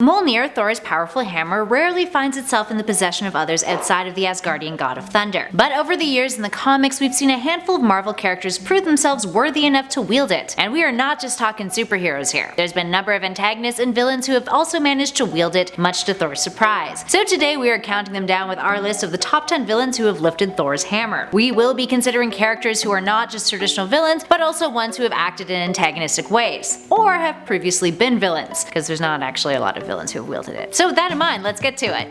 Mjolnir, Thor's powerful hammer, rarely finds itself in the possession of others outside of the Asgardian god of thunder. But over the years in the comics, we've seen a handful of Marvel characters prove themselves worthy enough to wield it. And we are not just talking superheroes here. There's been a number of antagonists and villains who have also managed to wield it, much to Thor's surprise. So today we are counting them down with our list of the top 10 villains who have lifted Thor's hammer. We will be considering characters who are not just traditional villains, but also ones who have acted in antagonistic ways, or have previously been villains, because there's not actually a lot of villains who have wielded it. So with that in mind, let's get to it.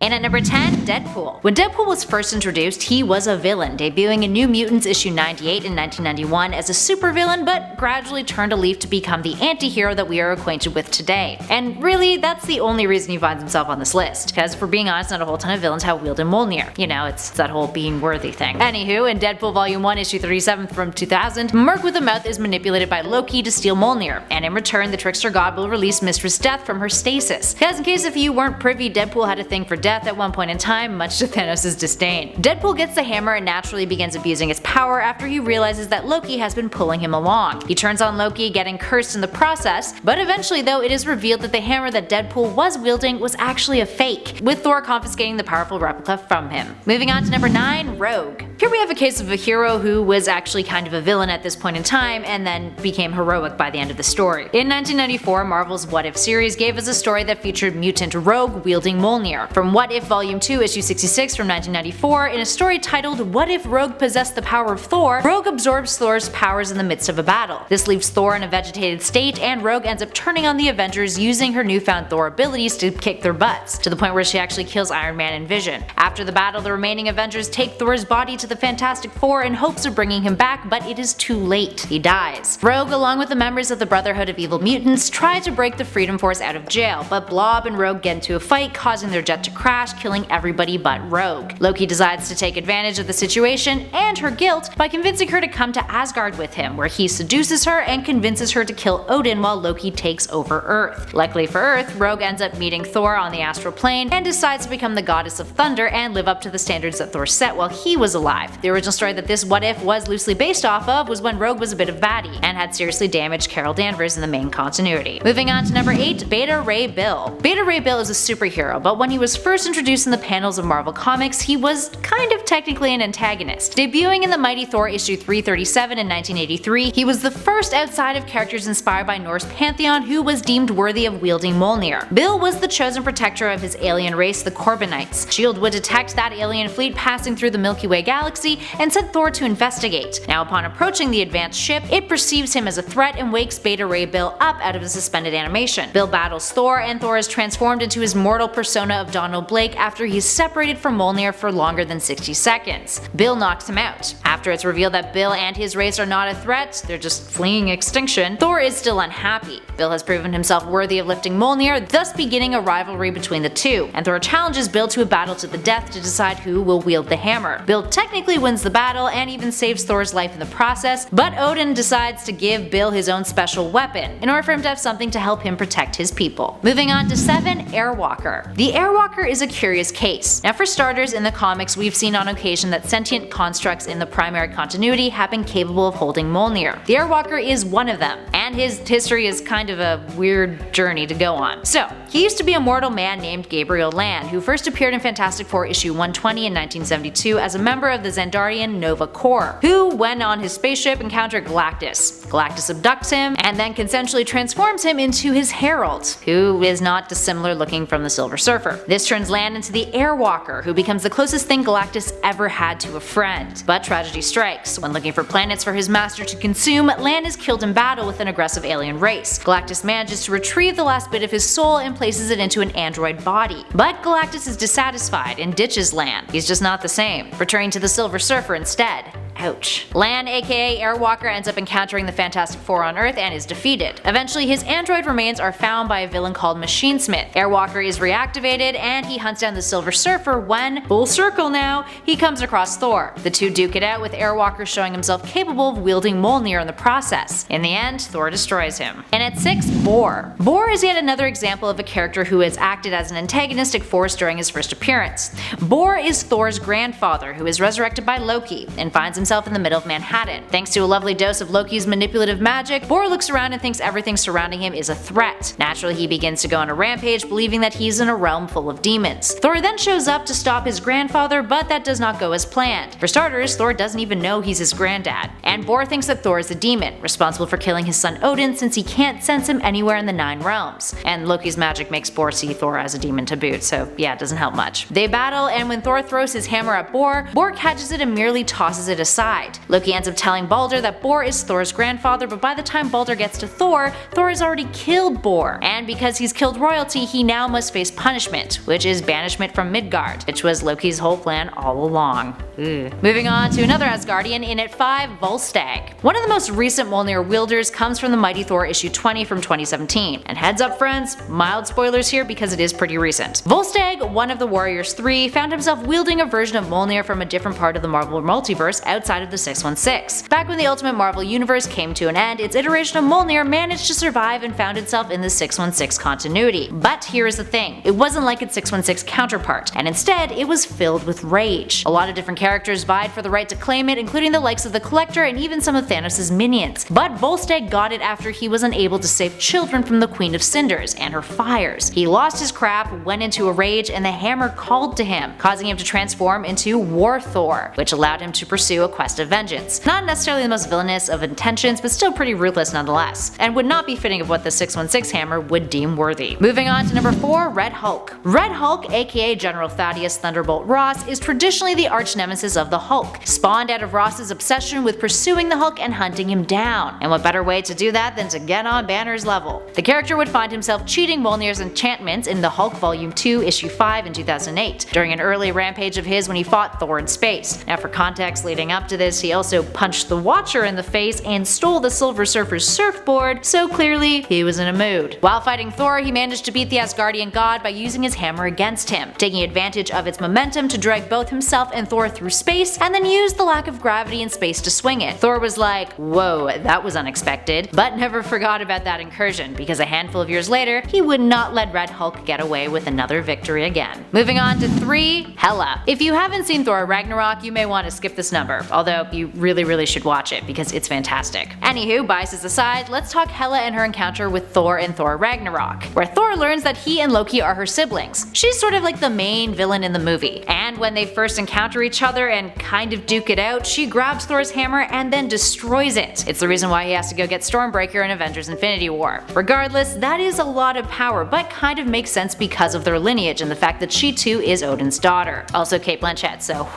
And at number 10, Deadpool. When Deadpool was first introduced, he was a villain, debuting in New Mutants issue 98 in 1991 as a supervillain, but gradually turned a leaf to become the anti-hero that we are acquainted with today. And really, that's the only reason he finds himself on this list, because for being honest, not a whole ton of villains have wielded Mjolnir. You know, it's that whole being worthy thing. Anywho, in Deadpool Volume 1 issue 37 from 2000, Merc with a Mouth is manipulated by Loki to steal Mjolnir, and in return the trickster god will release Mistress Death from her stasis. Because in case if you weren't privy, Deadpool had a thing for death at one point in time, much to Thanos' disdain. Deadpool gets the hammer and naturally begins abusing its power after he realizes that Loki has been pulling him along. He turns on Loki, getting cursed in the process, but eventually though it is revealed that the hammer that Deadpool was wielding was actually a fake, with Thor confiscating the powerful replica from him. Moving on to number 9, Rogue. Here we have a case of a hero who was actually kind of a villain at this point in time and then became heroic by the end of the story. In 1994, Marvel's What If series gave us a story that featured mutant Rogue wielding Mjolnir. From What If Volume 2 issue 66 from 1994, in a story titled What If Rogue Possessed the Power of Thor, Rogue absorbs Thor's powers in the midst of a battle. This leaves Thor in a vegetated state, and Rogue ends up turning on the Avengers using her newfound Thor abilities to kick their butts, to the point where she actually kills Iron Man and Vision. After the battle, the remaining Avengers take Thor's body to the Fantastic Four in hopes of bringing him back, but it is too late. He dies. Rogue, along with the members of the Brotherhood of Evil Mutants, try to break the Freedom Force out of jail, but Blob and Rogue get into a fight, causing their jet to crash, killing everybody but Rogue. Loki decides to take advantage of the situation and her guilt by convincing her to come to Asgard with him, where he seduces her and convinces her to kill Odin while Loki takes over Earth. Luckily for Earth, Rogue ends up meeting Thor on the astral plane and decides to become the goddess of thunder and live up to the standards that Thor set while he was alive. The original story that this What If was loosely based off of was when Rogue was a bit of baddie and had seriously damaged Carol Danvers in the main continuity. Moving on to number 8, Beta Ray Bill. Beta Ray Bill is a superhero, but when he was first introduced in the panels of Marvel Comics, he was kind of technically an antagonist. Debuting in the Mighty Thor issue 337 in 1983, he was the first outside of characters inspired by Norse pantheon who was deemed worthy of wielding Mjolnir. Bill was the chosen protector of his alien race, the Corbinites. S.H.I.E.L.D. would detect that alien fleet passing through the Milky Way galaxy and sent Thor to investigate. Now upon approaching the advanced ship, it perceives him as a threat and wakes Beta Ray Bill up out of his suspended animation. Bill battles Thor, and Thor is transformed into his mortal persona of Donald Blake after he's separated from Mjolnir for longer than 60 seconds. Bill knocks him out. After it's revealed that Bill and his race are not a threat, they're just fleeing extinction, Thor is still unhappy. Bill has proven himself worthy of lifting Mjolnir, thus beginning a rivalry between the two, and Thor challenges Bill to a battle to the death to decide who will wield the hammer. Bill technically wins the battle and even saves Thor's life in the process, but Odin decides to give Bill his own special weapon in order for him to have something to help him protect his people. Moving on to 7, Airwalker. The Airwalker is a curious case. Now for starters, in the comics we've seen on occasion that sentient constructs in the primary continuity have been capable of holding Mjolnir. The Airwalker is one of them, and his history is kind of a weird journey to go on. So, he used to be a mortal man named Gabriel Land, who first appeared in Fantastic Four issue 120 in 1972 as a member of the Xandarian Nova Corps, who, when on his spaceship, encountered Galactus. Galactus abducts him, and then consensually transforms him into his Herald, who is not dissimilar looking from the Silver Surfer. This turns Land into the Airwalker, who becomes the closest thing Galactus ever had to a friend. But tragedy strikes. When looking for planets for his master to consume, Land is killed in battle with an aggressive alien race. Galactus manages to retrieve the last bit of his soul and places it into an android body. But Galactus is dissatisfied and ditches Land. He's just not the same, returning to the Silver Surfer instead. Ouch. Lan, aka Airwalker, ends up encountering the Fantastic Four on Earth and is defeated. Eventually, his android remains are found by a villain called Machine Smith. Airwalker is reactivated and he hunts down the Silver Surfer when, full circle now, he comes across Thor. The two duke it out with Airwalker showing himself capable of wielding Mjolnir in the process. In the end, Thor destroys him. And at 6, Bor. Bor is yet another example of a character who has acted as an antagonistic force during his first appearance. Bor is Thor's grandfather who is resurrected by Loki and finds himself in the middle of Manhattan. Thanks to a lovely dose of Loki's manipulative magic, Bor looks around and thinks everything surrounding him is a threat. Naturally, he begins to go on a rampage, believing that he's in a realm full of demons. Thor then shows up to stop his grandfather, but that does not go as planned. For starters, Thor doesn't even know he's his granddad. And Bor thinks that Thor is a demon, responsible for killing his son Odin since he can't sense him anywhere in the 9 realms. And Loki's magic makes Bor see Thor as a demon to boot, so yeah, it doesn't help much. They battle, and when Thor throws his hammer at Bor, Bor catches it and merely tosses it aside. Loki ends up telling Balder that Bor is Thor's grandfather, but by the time Balder gets to Thor, Thor has already killed Bor. And because he's killed royalty, he now must face punishment, which is banishment from Midgard, which was Loki's whole plan all along. Ugh. Moving on to another Asgardian, in at 5, Volstagg. One of the most recent Mjolnir wielders comes from the Mighty Thor issue 20 from 2017. And heads up friends, mild spoilers here because it is pretty recent. Volstagg, one of the Warriors 3, found himself wielding a version of Mjolnir from a different part of the Marvel multiverse outside of the 616. Back when the Ultimate Marvel Universe came to an end, its iteration of Mjolnir managed to survive and found itself in the 616 continuity. But here is the thing, it wasn't like its 616 counterpart, and instead it was filled with rage. A lot of different characters vied for the right to claim it, including the likes of the Collector and even some of Thanos' minions. But Volstagg got it after he was unable to save children from the Queen of Cinders and her fires. He lost his crap, went into a rage, and the hammer called to him, causing him to transform into War Thor, which allowed him to pursue a quest of vengeance. Not necessarily the most villainous of intentions, but still pretty ruthless nonetheless, and would not be fitting of what the 616 hammer would deem worthy. Moving on to number 4, Red Hulk. Red Hulk, aka General Thaddeus Thunderbolt Ross, is traditionally the arch nemesis of the Hulk, spawned out of Ross's obsession with pursuing the Hulk and hunting him down. And what better way to do that than to get on Banner's level? The character would find himself cheating Mjolnir's enchantments in the Hulk Volume 2, Issue 5 in 2008, during an early rampage of his when he fought Thor in space. Now for context leading up to this, he also punched the Watcher in the face and stole the Silver Surfer's surfboard, so clearly he was in a mood. While fighting Thor, he managed to beat the Asgardian god by using his hammer against him, taking advantage of its momentum to drag both himself and Thor through space, and then use the lack of gravity in space to swing it. Thor was like, whoa, that was unexpected, but never forgot about that incursion, because a handful of years later, he would not let Red Hulk get away with another victory again. Moving on to 3, Hela. If you haven't seen Thor Ragnarok, you may want to skip this number, although you really should watch it because it's fantastic. Anywho, biases aside, let's talk Hela and her encounter with Thor in Thor Ragnarok, where Thor learns that he and Loki are her siblings. She's sort of like the main villain in the movie, and when they first encounter each other and kind of duke it out, she grabs Thor's hammer and then destroys it. It's the reason why he has to go get Stormbreaker in Avengers Infinity War. Regardless, that is a lot of power, but kind of makes sense because of their lineage and the fact that she too is Odin's daughter. Also Cate Blanchett, so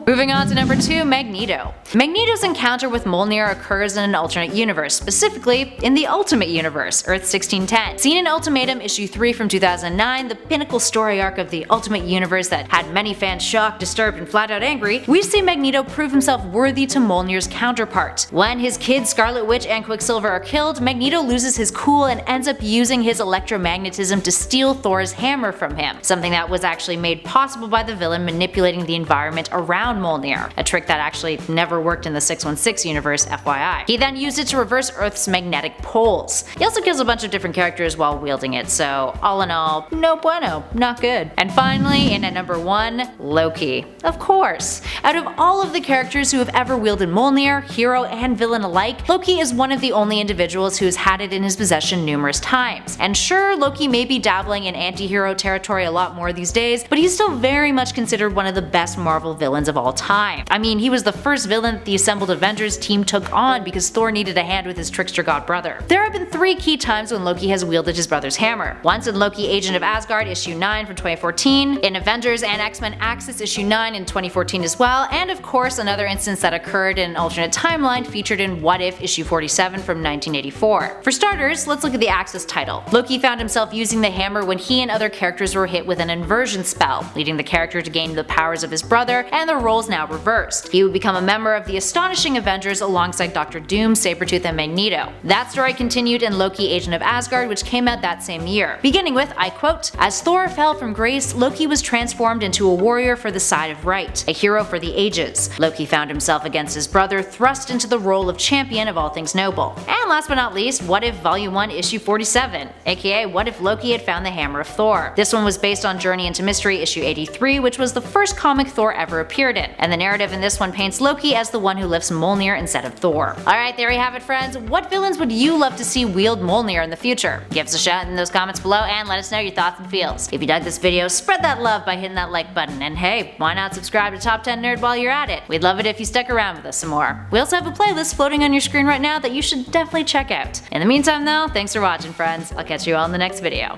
Moving on to number 2, Magneto. Magneto's encounter with Mjolnir occurs in an alternate universe, specifically in the Ultimate Universe, Earth 1610. Seen in Ultimatum issue 3 from 2009, the pinnacle story arc of the Ultimate Universe that had many fans shocked, disturbed, and flat out angry, we see Magneto prove himself worthy to Mjolnir's counterpart. When his kids Scarlet Witch and Quicksilver are killed, Magneto loses his cool and ends up using his electromagnetism to steal Thor's hammer from him, something that was actually made possible by the villain manipulating the environment around Mjolnir, a trick that actually never worked in the 616 universe, FYI. He then used it to reverse Earth's magnetic poles. He also kills a bunch of different characters while wielding it, so all in all, no bueno, not good. And finally, in at number 1, Loki. Of course. Out of all of the characters who have ever wielded Mjolnir, hero and villain alike, Loki is one of the only individuals who has had it in his possession numerous times. And sure, Loki may be dabbling in anti-hero territory a lot more these days, but he's still very much considered one of the best Marvel villains of all time. I mean, he was the first villain that the assembled Avengers team took on because Thor needed a hand with his trickster god brother. There have been 3 key times when Loki has wielded his brother's hammer. Once in Loki Agent of Asgard issue 9 from 2014, in Avengers and X-Men Axis issue 9 in 2014 as well, and of course another instance that occurred in an alternate timeline featured in What If issue 47 from 1984. For starters, let's look at the Axis title. Loki found himself using the hammer when he and other characters were hit with an inversion spell, leading the character to gain the powers of his brother, and the roles now reversed. He would become become a member of the Astonishing Avengers alongside Doctor Doom, Sabretooth, and Magneto. That story continued in Loki Agent of Asgard, which came out that same year, beginning with, I quote, "As Thor fell from grace, Loki was transformed into a warrior for the side of right, a hero for the ages. Loki found himself against his brother, thrust into the role of champion of all things noble." And last but not least, What If Volume 1 Issue 47, aka What If Loki Had Found the Hammer of Thor. This one was based on Journey into Mystery Issue 83, which was the first comic Thor ever appeared in, and the narrative in this one paints Loki as the one who lifts Mjolnir instead of Thor. Alright, there you have it, friends. What villains would you love to see wield Mjolnir in the future? Give us a shout in those comments below and let us know your thoughts and feels. If you dug this video, spread that love by hitting that like button, and hey, why not subscribe to Top 10 Nerd while you're at it? We'd love it if you stuck around with us some more. We also have a playlist floating on your screen right now that you should definitely check out. In the meantime though, thanks for watching, friends. I'll catch you all in the next video.